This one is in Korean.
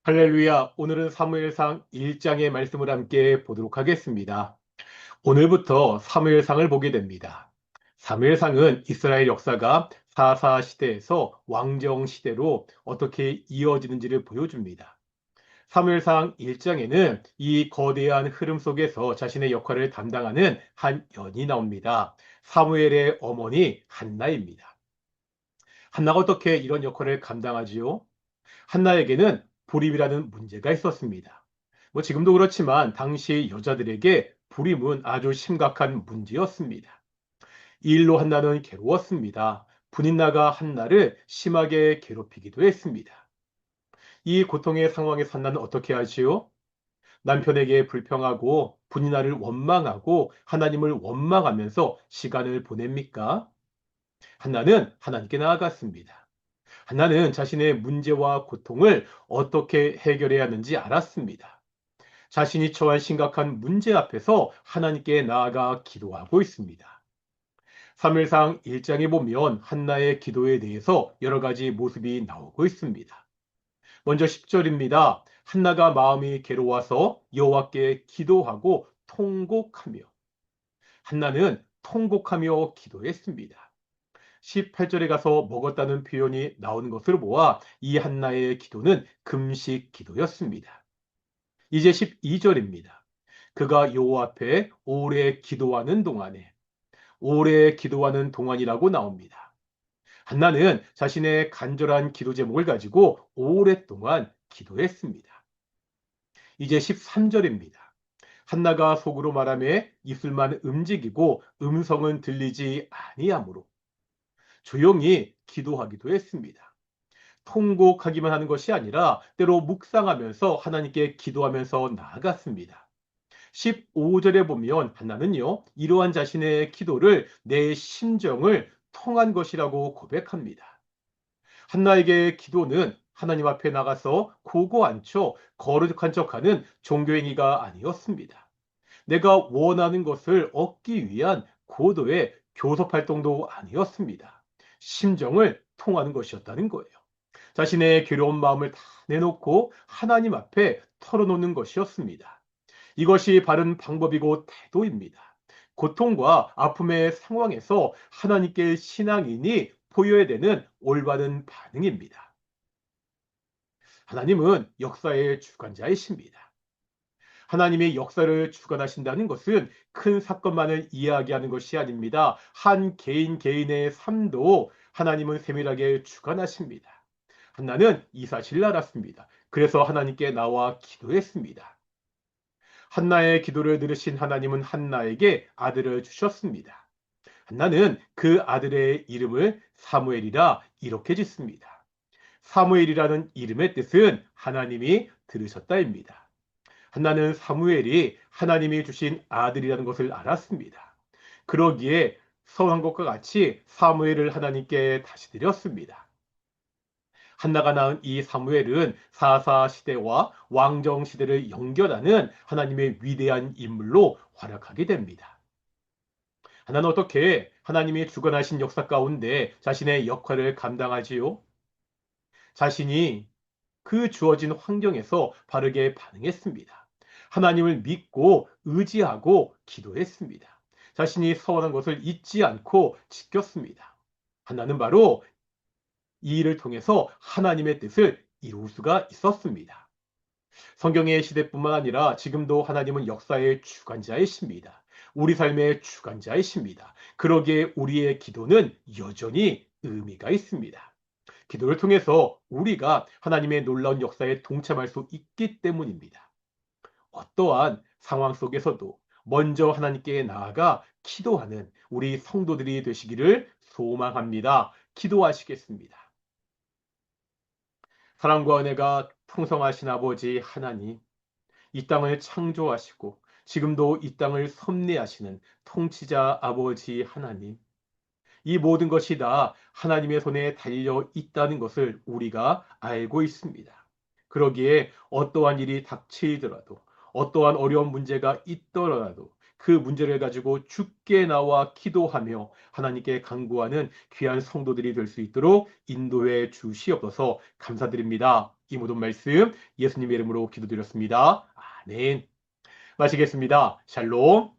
할렐루야. 오늘은 사무엘상 1장의 말씀을 함께 보도록 하겠습니다. 오늘부터 사무엘상을 보게 됩니다. 사무엘상은 이스라엘 역사가 사사 시대에서 왕정 시대로 어떻게 이어지는지를 보여줍니다. 사무엘상 1장에는 이 거대한 흐름 속에서 자신의 역할을 담당하는 한 연이 나옵니다. 사무엘의 어머니 한나입니다. 한나가 어떻게 이런 역할을 감당하지요? 한나에게는 불임이라는 문제가 있었습니다. 지금도 그렇지만 당시 여자들에게 불임은 아주 심각한 문제였습니다. 이 일로 한나는 괴로웠습니다. 분인나가 한나를 심하게 괴롭히기도 했습니다. 이 고통의 상황에서 한나는 어떻게 하지요? 남편에게 불평하고 분인나를 원망하고 하나님을 원망하면서 시간을 보냅니까? 한나는 하나님께 나아갔습니다. 한나는 자신의 문제와 고통을 어떻게 해결해야 하는지 알았습니다. 자신이 처한 심각한 문제 앞에서 하나님께 나아가 기도하고 있습니다. 3일상 1장에 보면 한나의 기도에 대해서 여러 가지 모습이 나오고 있습니다. 먼저 10절입니다. 한나가 마음이 괴로워서 여호와께 기도하고 통곡하며, 한나는 통곡하며 기도했습니다. 18절에 가서 먹었다는 표현이 나오는 것을 보아 이 한나의 기도는 금식 기도였습니다. 이제 12절입니다. 그가 여호와 앞에 오래 기도하는 동안에, 오래 기도하는 동안이라고 나옵니다. 한나는 자신의 간절한 기도 제목을 가지고 오랫동안 기도했습니다. 이제 13절입니다. 한나가 속으로 말하며 입술만 움직이고 음성은 들리지 아니하므로 조용히 기도하기도 했습니다. 통곡하기만 하는 것이 아니라 때로 묵상하면서 하나님께 기도하면서 나아갔습니다. 15절에 보면 한나는요, 이러한 자신의 기도를 내 심정을 통한 것이라고 고백합니다. 한나에게 기도는 하나님 앞에 나가서 고고 앉혀 거룩한 척하는 종교행위가 아니었습니다. 내가 원하는 것을 얻기 위한 고도의 교섭 활동도 아니었습니다. 심정을 통하는 것이었다는 거예요. 자신의 괴로운 마음을 다 내놓고 하나님 앞에 털어놓는 것이었습니다. 이것이 바른 방법이고 태도입니다. 고통과 아픔의 상황에서 하나님께 신앙인이 보여야 되는 올바른 반응입니다. 하나님은 역사의 주관자이십니다. 하나님의 역사를 주관하신다는 것은 큰 사건만을 이야기하는 것이 아닙니다. 한 개인 개인의 삶도 하나님은 세밀하게 주관하십니다. 한나는 이 사실을 알았습니다. 그래서 하나님께 나와 기도했습니다. 한나의 기도를 들으신 하나님은 한나에게 아들을 주셨습니다. 한나는 그 아들의 이름을 사무엘이라 이렇게 짓습니다. 사무엘이라는 이름의 뜻은 하나님이 들으셨다입니다. 한나는 사무엘이 하나님이 주신 아들이라는 것을 알았습니다. 그러기에 서한 것과 같이 사무엘을 하나님께 다시 드렸습니다. 한나가 낳은 이 사무엘은 사사 시대와 왕정 시대를 연결하는 하나님의 위대한 인물로 활약하게 됩니다. 한나는 어떻게 하나님이 주관하신 역사 가운데 자신의 역할을 감당하지요? 자신이 그 주어진 환경에서 바르게 반응했습니다. 하나님을 믿고 의지하고 기도했습니다. 자신이 서원한 것을 잊지 않고 지켰습니다. 한나는 바로 이 일을 통해서 하나님의 뜻을 이룰 수가 있었습니다. 성경의 시대뿐만 아니라 지금도 하나님은 역사의 주관자이십니다. 우리 삶의 주관자이십니다. 그러기에 우리의 기도는 여전히 의미가 있습니다. 기도를 통해서 우리가 하나님의 놀라운 역사에 동참할 수 있기 때문입니다. 어떠한 상황 속에서도 먼저 하나님께 나아가 기도하는 우리 성도들이 되시기를 소망합니다. 기도하시겠습니다. 사랑과 은혜가 풍성하신 아버지 하나님, 이 땅을 창조하시고 지금도 이 땅을 섭리하시는 통치자 아버지 하나님, 이 모든 것이 다 하나님의 손에 달려 있다는 것을 우리가 알고 있습니다. 그러기에 어떠한 일이 닥치더라도, 어떠한 어려운 문제가 있더라도 그 문제를 가지고 주께 나와 기도하며 하나님께 간구하는 귀한 성도들이 될 수 있도록 인도해 주시옵소서. 감사드립니다. 이 모든 말씀 예수님의 이름으로 기도드렸습니다. 아멘. 마치겠습니다. 샬롬.